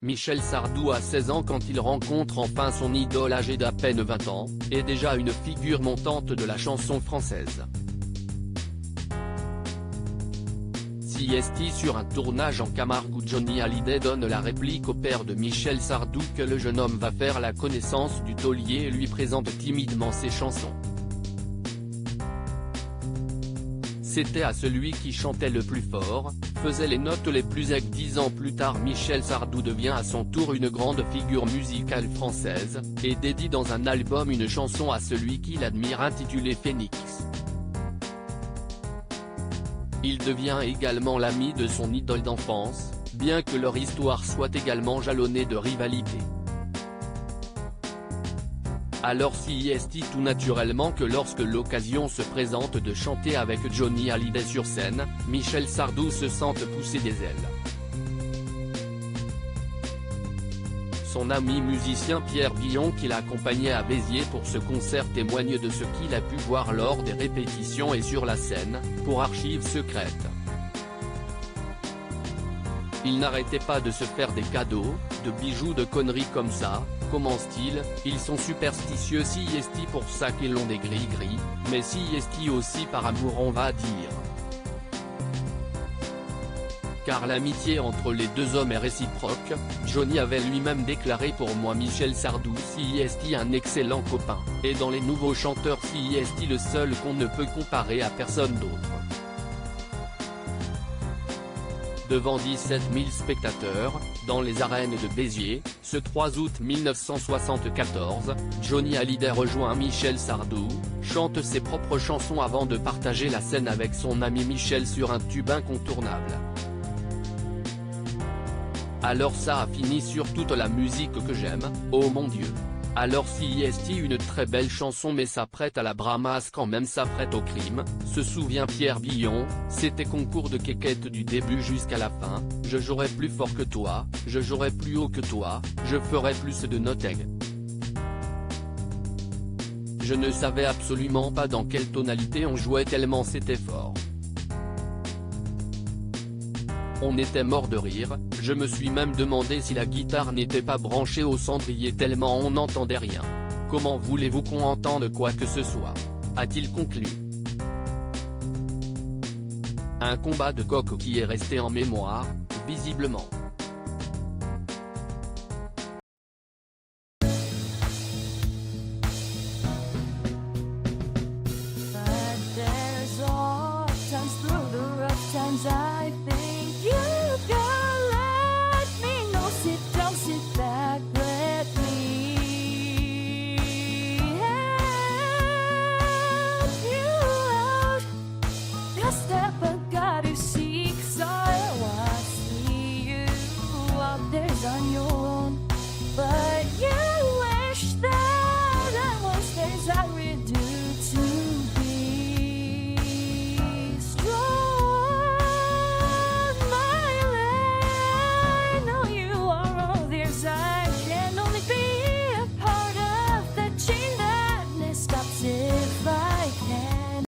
Michel Sardou a 16 ans quand il rencontre enfin son idole âgée d'à peine 20 ans, et déjà une figure montante de la chanson française. CST sur un tournage en Camargue où Johnny Hallyday donne la réplique au père de Michel Sardou que le jeune homme va faire la connaissance du taulier et lui présente timidement ses chansons. C'était à celui qui chantait le plus fort, faisait les notes les plus aiguës. 10 ans plus tard, Michel Sardou devient à son tour une grande figure musicale française, et dédie dans un album une chanson à celui qu'il admire intitulée Phénix. Il devient également l'ami de son idole d'enfance, bien que leur histoire soit également jalonnée de rivalité. Alors CST tout naturellement que lorsque l'occasion se présente de chanter avec Johnny Hallyday sur scène, Michel Sardou se sente pousser des ailes. Son ami musicien Pierre Villon qui l'accompagnait à Béziers pour ce concert témoigne de ce qu'il a pu voir lors des répétitions et sur la scène, pour Archives secrètes. Il n'arrêtait pas de se faire des cadeaux, de bijoux, de conneries comme ça. Commence-t-il, ils sont superstitieux CST pour ça qu'ils ont des gris-gris, mais CST aussi par amour on va dire. Car l'amitié entre les deux hommes est réciproque, Johnny avait lui-même déclaré pour moi Michel Sardou CST un excellent copain, et dans les nouveaux chanteurs CST le seul qu'on ne peut comparer à personne d'autre. Devant 17 000 spectateurs, dans les arènes de Béziers, ce 3 août 1974, Johnny Hallyday rejoint Michel Sardou, chante ses propres chansons avant de partager la scène avec son ami Michel sur un tube incontournable. Alors ça a fini sur toute la musique que j'aime, oh mon Dieu. Alors CST une très belle chanson mais s'apprête à la bramasse quand même s'apprête au crime, se souvient Pierre Villon, c'était concours de quéquette du début jusqu'à la fin, je jouerai plus fort que toi, je jouerai plus haut que toi, je ferai plus de notes aiguës. Je ne savais absolument pas dans quelle tonalité on jouait tellement c'était fort. On était mort de rire, je me suis même demandé si la guitare n'était pas branchée au cendrier tellement on n'entendait rien. Comment voulez-vous qu'on entende quoi que ce soit ? A-t-il conclu. Un combat de coq qui est resté en mémoire, visiblement. On your